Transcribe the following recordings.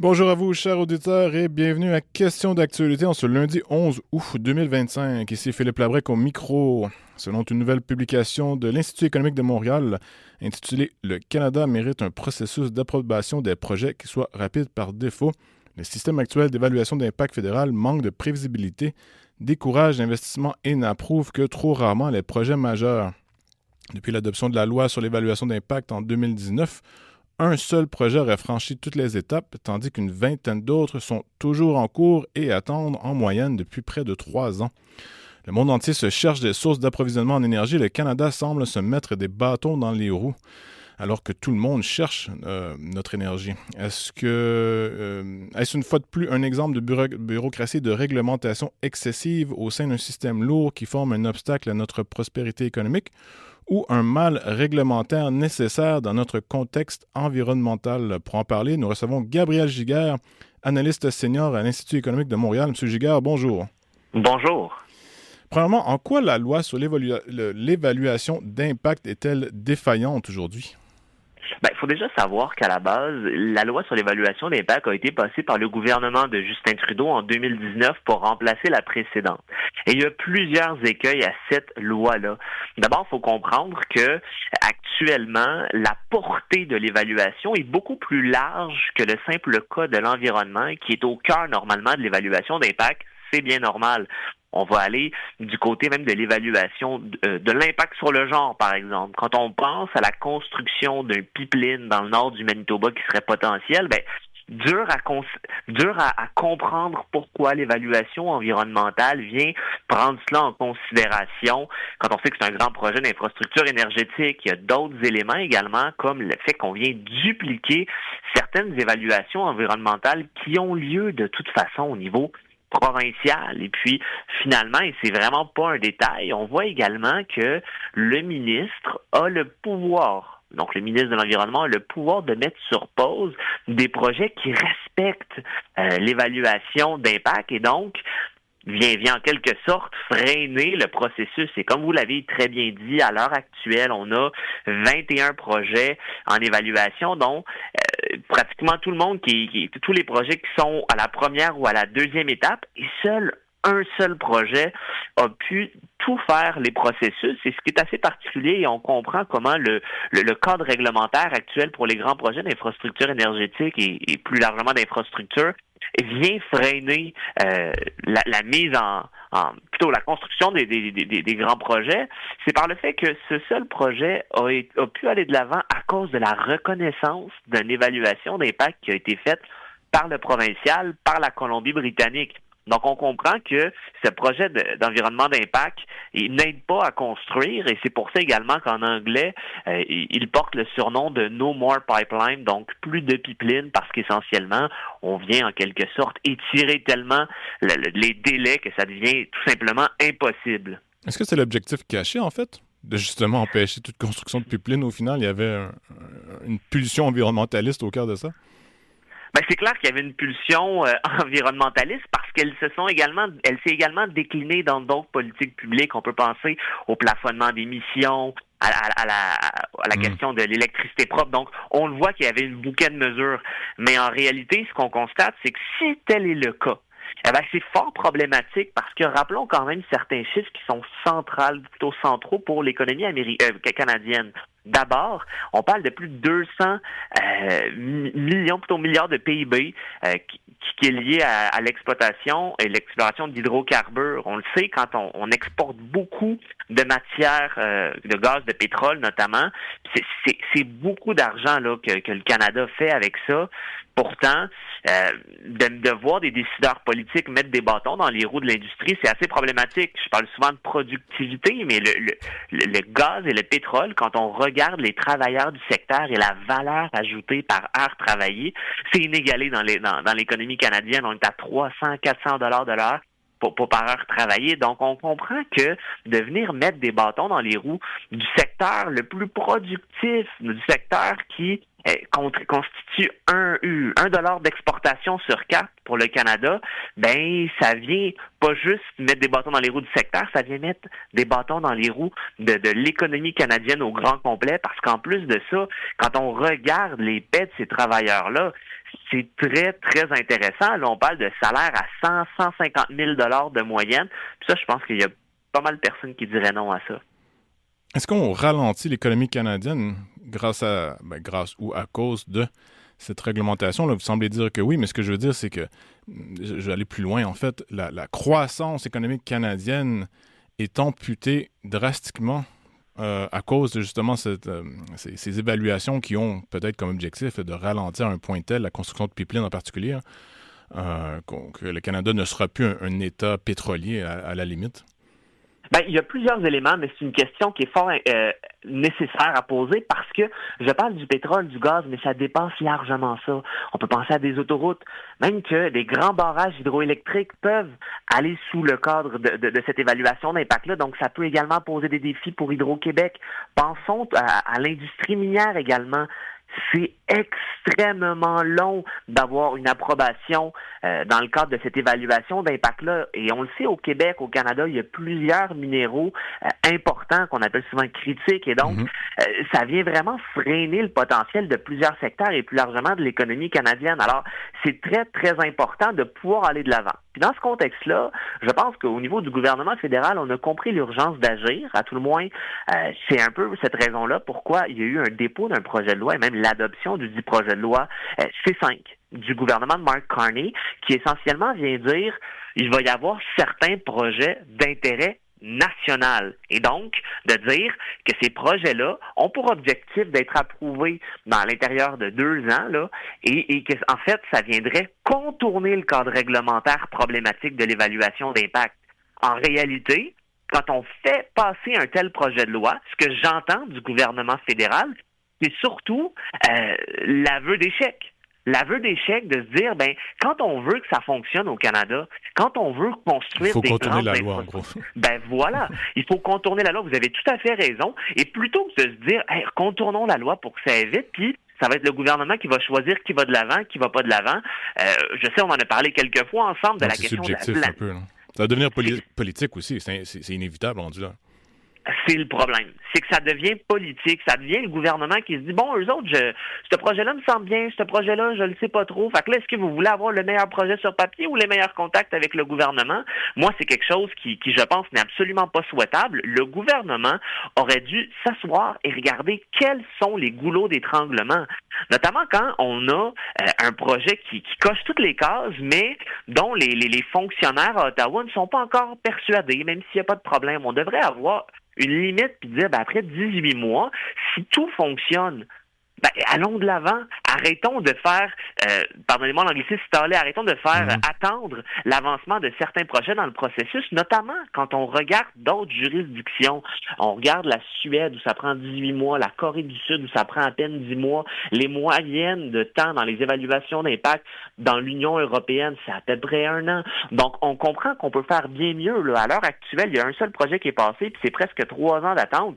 Bonjour à vous, chers auditeurs, et bienvenue à Question d'actualité en ce lundi 11 août 2025. Ici Philippe Labrec au micro. Selon une nouvelle publication de l'Institut économique de Montréal intitulée « Le Canada mérite un processus d'approbation des projets qui soit rapide par défaut. Le système actuel d'évaluation d'impact fédéral manque de prévisibilité, décourage l'investissement et n'approuve que trop rarement les projets majeurs. » Depuis l'adoption de la loi sur l'évaluation d'impact en 2019, un seul projet aurait franchi toutes les étapes, tandis qu'une vingtaine d'autres sont toujours en cours et attendent en moyenne depuis près de 3 ans. Le monde entier se cherche des sources d'approvisionnement en énergie et le Canada semble se mettre des bâtons dans les roues, alors que tout le monde cherche notre énergie. Est-ce une fois de plus un exemple de bureaucratie et de réglementation excessive au sein d'un système lourd qui forme un obstacle à notre prospérité économique? Ou un mal réglementaire nécessaire dans notre contexte environnemental? Pour en parler, nous recevons Gabriel Giguère, analyste senior à l'Institut économique de Montréal. Monsieur Giguère, bonjour. Bonjour. Premièrement, en quoi la loi sur l'évaluation d'impact est-elle défaillante aujourd'hui? Il faut déjà savoir qu'à la base, la loi sur l'évaluation d'impact a été passée par le gouvernement de Justin Trudeau en 2019 pour remplacer la précédente. Et il y a plusieurs écueils à cette loi-là. D'abord, il faut comprendre que actuellement, la portée de l'évaluation est beaucoup plus large que le simple cas de l'environnement qui est au cœur normalement de l'évaluation d'impact. C'est bien normal. On va aller du côté même de l'évaluation de l'impact sur le genre, par exemple. Quand on pense à la construction d'un pipeline dans le nord du Manitoba qui serait potentiel, dur à comprendre pourquoi l'évaluation environnementale vient prendre cela en considération quand on sait que c'est un grand projet d'infrastructure énergétique. Il y a d'autres éléments également, comme le fait qu'on vient dupliquer certaines évaluations environnementales qui ont lieu de toute façon au niveau provincial. Et puis, finalement, et c'est vraiment pas un détail, on voit également que le ministre a le pouvoir, donc le ministre de l'Environnement a le pouvoir de mettre sur pause des projets qui respectent l'évaluation d'impact et donc vient en quelque sorte freiner le processus. Et comme vous l'avez très bien dit, à l'heure actuelle, on a 21 projets en évaluation, dont pratiquement tout le monde, tous les projets qui sont à la première ou à la deuxième étape, et un seul projet a pu tout faire les processus. C'est ce qui est assez particulier et on comprend comment le cadre réglementaire actuel pour les grands projets d'infrastructure énergétique et plus largement d'infrastructure vient freiner la mise plutôt la construction des grands projets. C'est par le fait que ce seul projet a pu aller de l'avant à cause de la reconnaissance d'une évaluation d'impact qui a été faite par le provincial, par la Colombie-Britannique. Donc, on comprend que ce projet d'environnement d'impact, il n'aide pas à construire et c'est pour ça également qu'en anglais, il porte le surnom de No More Pipeline, donc plus de pipeline parce qu'essentiellement, on vient en quelque sorte étirer tellement les délais que ça devient tout simplement impossible. Est-ce que c'est l'objectif caché, en fait, de justement empêcher toute construction de pipeline? Au final, il y avait une pulsion environnementaliste au cœur de ça? C'est clair qu'il y avait une pulsion environnementaliste parce qu'elle s'est également déclinée dans d'autres politiques publiques. On peut penser au plafonnement d'émissions, à la question de l'électricité propre. Donc, on le voit qu'il y avait une bouquet de mesures. Mais en réalité, ce qu'on constate, c'est que si tel est le cas, c'est fort problématique parce que rappelons quand même certains chiffres qui sont plutôt centraux pour l'économie canadienne. D'abord, on parle de plus de 200 milliards de PIB qui est lié à l'exploitation et l'exploration d'hydrocarbures. On le sait, quand on exporte beaucoup de matières, de gaz, de pétrole notamment, c'est beaucoup d'argent là que le Canada fait avec ça. Pourtant, de voir des décideurs politiques mettre des bâtons dans les roues de l'industrie, c'est assez problématique. Je parle souvent de productivité, mais le gaz et le pétrole, quand on regarde les travailleurs du secteur et la valeur ajoutée par heure travaillée, c'est inégalé dans l'économie canadienne. On est à 300-400 $ de l'heure par heure travaillée. Donc, on comprend que de venir mettre des bâtons dans les roues du secteur le plus productif, du secteur qui constitue un dollar d'exportation sur 4 pour le Canada, ça vient pas juste mettre des bâtons dans les roues du secteur, ça vient mettre des bâtons dans les roues de l'économie canadienne au grand complet, parce qu'en plus de ça, quand on regarde les paix de ces travailleurs-là, c'est très, très intéressant. Là, on parle de salaire à 150 000 $ de moyenne. Puis ça, je pense qu'il y a pas mal de personnes qui diraient non à ça. Est-ce qu'on ralentit l'économie canadienne grâce ou à cause de cette réglementation? Là, vous semblez dire que oui, mais ce que je veux dire, c'est que, je vais aller plus loin, en fait, la croissance économique canadienne est amputée drastiquement à cause de justement ces évaluations qui ont peut-être comme objectif de ralentir à un point tel la construction de pipelines en particulier, que le Canada ne sera plus un État pétrolier à la limite? Ben, il y a plusieurs éléments, mais c'est une question qui est fort nécessaire à poser parce que je parle du pétrole, du gaz, mais ça dépasse largement ça. On peut penser à des autoroutes, même que des grands barrages hydroélectriques peuvent aller sous le cadre de cette évaluation d'impact-là. Donc, ça peut également poser des défis pour Hydro-Québec. Pensons à l'industrie minière également. C'est extrêmement long d'avoir une approbation dans le cadre de cette évaluation d'impact-là. Et on le sait, au Québec, au Canada, il y a plusieurs minéraux importants qu'on appelle souvent critiques. Et donc, ça vient vraiment freiner le potentiel de plusieurs secteurs et plus largement de l'économie canadienne. Alors, c'est très, très important de pouvoir aller de l'avant. Puis dans ce contexte-là, je pense qu'au niveau du gouvernement fédéral, on a compris l'urgence d'agir. À tout le moins, c'est un peu cette raison-là pourquoi il y a eu un dépôt d'un projet de loi et même l'adoption du dit projet de loi C5 du gouvernement de Mark Carney, qui essentiellement vient dire il va y avoir certains projets d'intérêt national. Et donc, de dire que ces projets-là ont pour objectif d'être approuvés dans l'intérieur de 2 ans, là, et que, en fait, ça viendrait contourner le cadre réglementaire problématique de l'évaluation d'impact. En réalité, quand on fait passer un tel projet de loi, ce que j'entends du gouvernement fédéral, c'est surtout l'aveu d'échec. L'aveu d'échec de se dire, ben, quand on veut que ça fonctionne au Canada, quand on veut construire des contourner la loi, en gros. Ben voilà, il faut contourner la loi. Vous avez tout à fait raison. Et plutôt que de se dire, hey, contournons la loi pour que ça aille vite, puis ça va être le gouvernement qui va choisir qui va de l'avant, qui va pas de l'avant. Je sais, on en a parlé quelques fois ensemble de la question de un peu, là. Ça va devenir politique aussi, c'est inévitable, rendu là. C'est le problème. C'est que ça devient politique. Ça devient le gouvernement qui se dit, bon, eux autres, ce projet-là me semble bien, ce projet-là, je le sais pas trop. Fait que là, est-ce que vous voulez avoir le meilleur projet sur papier ou les meilleurs contacts avec le gouvernement? Moi, c'est quelque chose qui, je pense, n'est absolument pas souhaitable. Le gouvernement aurait dû s'asseoir et regarder quels sont les goulots d'étranglement. Notamment quand on a un projet qui coche toutes les cases, mais dont les fonctionnaires à Ottawa ne sont pas encore persuadés, même s'il n'y a pas de problème. On devrait avoir une limite puis dire, ben, après 18 mois, si tout fonctionne, ben, allons de l'avant. Arrêtons de faire, pardonnez-moi l'anglicisme, arrêtons de faire attendre l'avancement de certains projets dans le processus, notamment quand on regarde d'autres juridictions. On regarde la Suède où ça prend 18 mois, la Corée du Sud où ça prend à peine 10 mois. Les moyennes de temps dans les évaluations d'impact dans l'Union européenne, c'est à peu près 1 an. Donc, on comprend qu'on peut faire bien mieux. Là. À l'heure actuelle, il y a un seul projet qui est passé, puis c'est presque 3 ans d'attente.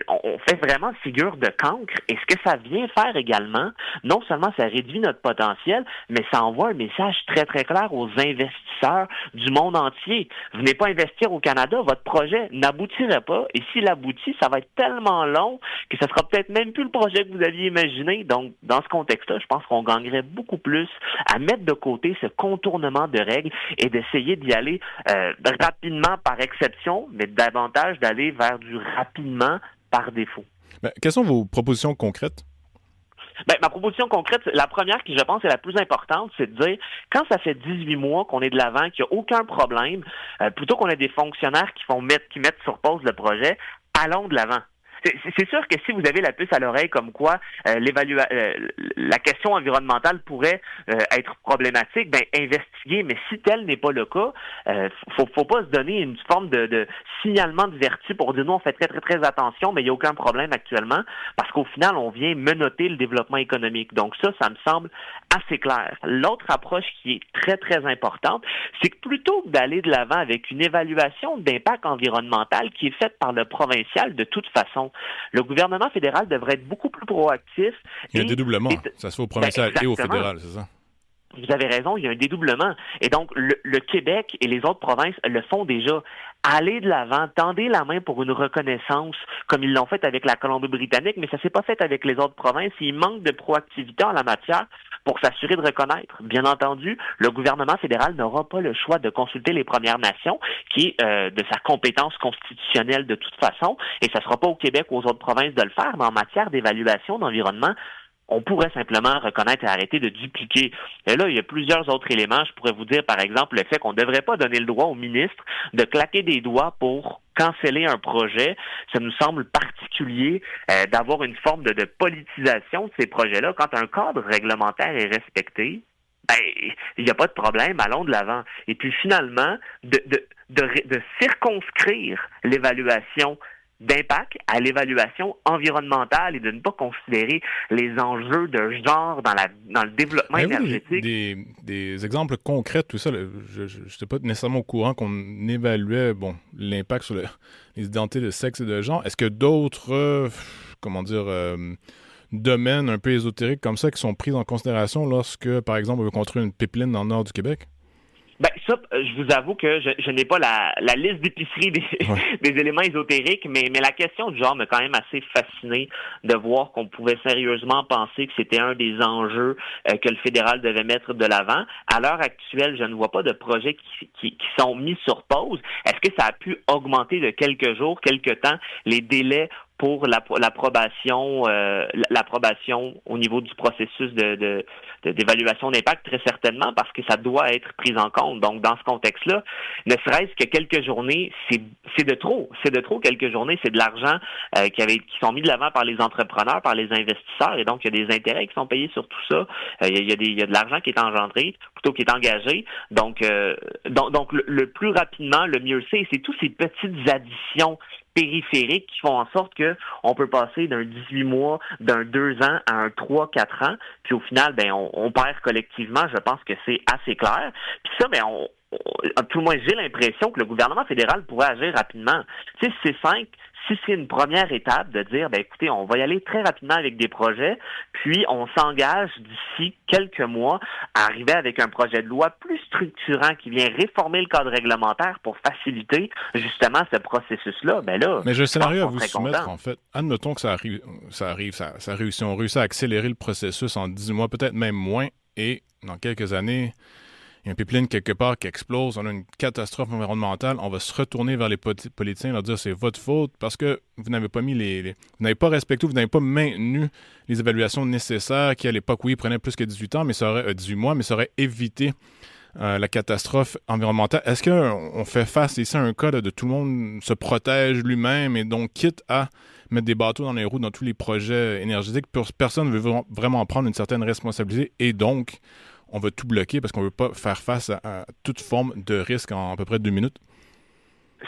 On fait vraiment figure de cancre. Et ce que ça vient faire également, non seulement ça réduit notre potentiel, mais ça envoie un message très, très clair aux investisseurs du monde entier. Venez pas investir au Canada, votre projet n'aboutirait pas. Et s'il aboutit, ça va être tellement long que ça sera peut-être même plus le projet que vous aviez imaginé. Donc, dans ce contexte-là, je pense qu'on gagnerait beaucoup plus à mettre de côté ce contournement de règles et d'essayer d'y aller rapidement par exception, mais davantage d'aller vers du rapidement par défaut. Ben, quelles sont vos propositions concrètes? Ben, ma proposition concrète, la première qui, je pense, est la plus importante, c'est de dire, quand ça fait 18 mois qu'on est de l'avant, qu'il n'y a aucun problème, plutôt qu'on ait des fonctionnaires qui mettent sur pause le projet, allons de l'avant. C'est sûr que si vous avez la puce à l'oreille comme quoi la question environnementale pourrait être problématique, ben investiguez. Mais si tel n'est pas le cas, faut pas se donner une forme de signalement de vertu pour dire non, on fait très très très attention, mais il n'y a aucun problème actuellement, parce qu'au final on vient menotter le développement économique. Donc ça me semble assez clair. L'autre approche qui est très très importante, c'est que plutôt que d'aller de l'avant avec une évaluation d'impact environnemental qui est faite par le provincial de toute façon, le gouvernement fédéral devrait être beaucoup plus proactif. Il y a un dédoublement. Ça se fait au provincial et au fédéral, c'est ça? Vous avez raison, il y a un dédoublement. Et donc, le Québec et les autres provinces le font déjà. Allez de l'avant, tendez la main pour une reconnaissance, comme ils l'ont fait avec la Colombie-Britannique, mais ça s'est pas fait avec les autres provinces. Il manque de proactivité en la matière. pour s'assurer de reconnaître. Bien entendu, le gouvernement fédéral n'aura pas le choix de consulter les Premières Nations, qui est de sa compétence constitutionnelle de toute façon, et ça ne sera pas au Québec ou aux autres provinces de le faire, mais en matière d'évaluation d'environnement, on pourrait simplement reconnaître et arrêter de dupliquer. Et là, il y a plusieurs autres éléments. Je pourrais vous dire, par exemple, le fait qu'on ne devrait pas donner le droit au ministre de claquer des doigts pour canceller un projet. Ça nous semble particulier d'avoir une forme de politisation de ces projets-là. Quand un cadre réglementaire est respecté, ben, il n'y a pas de problème, allons de l'avant. Et puis finalement, de circonscrire l'évaluation d'impact à l'évaluation environnementale et de ne pas considérer les enjeux de genre dans le développement énergétique. Des exemples concrets, tout ça, je n'étais pas nécessairement au courant qu'on évaluait l'impact sur les identités de sexe et de genre. Est-ce que d'autres, domaines un peu ésotériques comme ça qui sont pris en considération lorsque, par exemple, on veut construire une pipeline dans le nord du Québec? Ben ça, je vous avoue que je n'ai pas la liste d'épicerie des éléments ésotériques, mais la question du genre m'a quand même assez fasciné de voir qu'on pouvait sérieusement penser que c'était un des enjeux que le fédéral devait mettre de l'avant. À l'heure actuelle, je ne vois pas de projets qui sont mis sur pause. Est-ce que ça a pu augmenter de quelques jours, quelques temps, les délais pour l'approbation au niveau du processus d'évaluation d'impact? Très certainement, parce que ça doit être pris en compte. Donc, dans ce contexte-là, ne serait-ce que quelques journées, c'est de trop. C'est de trop quelques journées. C'est de l'argent qui sont mis de l'avant par les entrepreneurs, par les investisseurs, et donc il y a des intérêts qui sont payés sur tout ça. Il y a de l'argent qui est engendré, plutôt qui est engagé. Donc le plus rapidement, le mieux c'est tous ces petites additions périphériques qui font en sorte que on peut passer d'un 18 mois, d'un 2 ans à un 3-4 ans, puis au final, on perd collectivement. Je pense que c'est assez clair. Puis ça, tout le moins, j'ai l'impression que le gouvernement fédéral pourrait agir rapidement. Tu sais, c'est simple. Si c'est une première étape de dire, écoutez, on va y aller très rapidement avec des projets, puis on s'engage d'ici quelques mois à arriver avec un projet de loi plus structurant qui vient réformer le cadre réglementaire pour faciliter justement ce processus-là, Mais j'ai un scénario à vous soumettre, en fait. Admettons que ça réussit. On réussit à accélérer le processus en 10 mois, peut-être même moins, et dans quelques années, il y a un pipeline quelque part qui explose, on a une catastrophe environnementale, on va se retourner vers les politiciens et leur dire c'est votre faute parce que vous n'avez pas mis vous n'avez pas respecté, vous n'avez pas maintenu les évaluations nécessaires qui à l'époque, oui, prenaient plus que 18 ans, mais ça aurait 18 mois, mais ça aurait évité la catastrophe environnementale. Est-ce qu'on fait face ici à un cas de tout le monde se protège lui-même et donc quitte à mettre des bateaux dans les roues dans tous les projets énergétiques, personne ne veut vraiment prendre une certaine responsabilité et donc on va tout bloquer parce qu'on ne veut pas faire face à toute forme de risque en à peu près 2 minutes?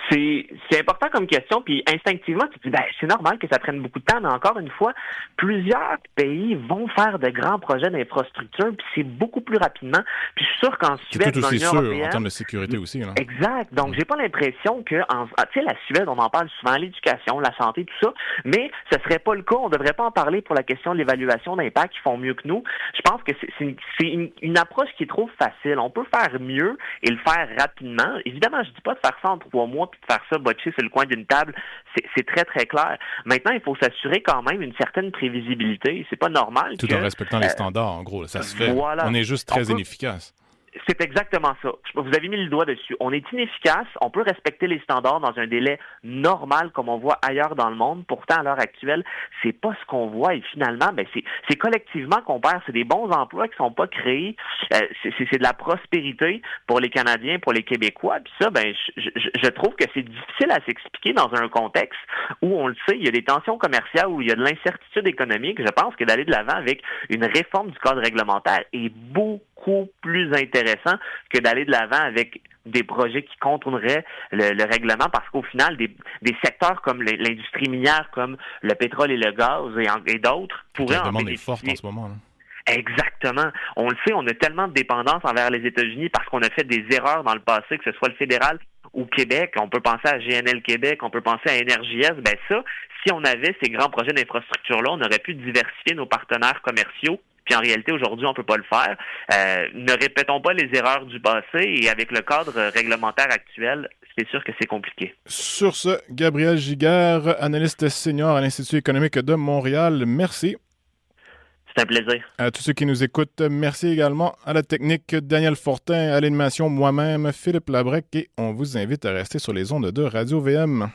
C'est important comme question, puis instinctivement, tu te dis, c'est normal que ça prenne beaucoup de temps, mais encore une fois, plusieurs pays vont faire de grands projets d'infrastructure, puis c'est beaucoup plus rapidement. Puis je suis sûr qu'en Suède, dans l'Union européenne, en termes de sécurité aussi. Là. Exact. Donc, j'ai pas l'impression que, tu sais, la Suède, on en parle souvent, l'éducation, la santé, tout ça, mais ce serait pas le cas. On devrait pas en parler pour la question de l'évaluation d'impact. Ils font mieux que nous. Je pense que c'est une approche qui est trop facile. On peut faire mieux et le faire rapidement. Évidemment, je dis pas de faire ça en 3 mois puis de faire ça botché sur le coin d'une table. C'est très, très clair. Maintenant, il faut s'assurer quand même une certaine prévisibilité. C'est pas normal. Tout en respectant les standards, en gros. Ça se fait. Voilà. On est juste très inefficace. C'est exactement ça. Vous avez mis le doigt dessus. On est inefficace, on peut respecter les standards dans un délai normal comme on voit ailleurs dans le monde. Pourtant, à l'heure actuelle, c'est pas ce qu'on voit et finalement, c'est collectivement qu'on perd. C'est des bons emplois qui sont pas créés. C'est de la prospérité pour les Canadiens, pour les Québécois. Puis ça, je trouve que c'est difficile à s'expliquer dans un contexte où, on le sait, il y a des tensions commerciales, où il y a de l'incertitude économique. Je pense que d'aller de l'avant avec une réforme du cadre réglementaire est beaucoup plus intéressant que d'aller de l'avant avec des projets qui contourneraient le règlement, parce qu'au final, des secteurs comme l'industrie minière, comme le pétrole et le gaz et d'autres pourraient en bénéficier. La demande est forte en ce moment, là. Exactement. On le sait, on a tellement de dépendance envers les États-Unis parce qu'on a fait des erreurs dans le passé, que ce soit le fédéral ou Québec. On peut penser à GNL Québec, on peut penser à NRJS. Ça, si on avait ces grands projets d'infrastructure-là, on aurait pu diversifier nos partenaires commerciaux. Puis en réalité, aujourd'hui, on peut pas le faire. Ne répétons pas les erreurs du passé et avec le cadre réglementaire actuel, c'est sûr que c'est compliqué. Sur ce, Gabriel Giguère, analyste senior à l'Institut économique de Montréal, merci. C'est un plaisir. À tous ceux qui nous écoutent, merci également à la technique Daniel Fortin, à l'animation moi-même Philippe Labrec et on vous invite à rester sur les ondes de Radio VM.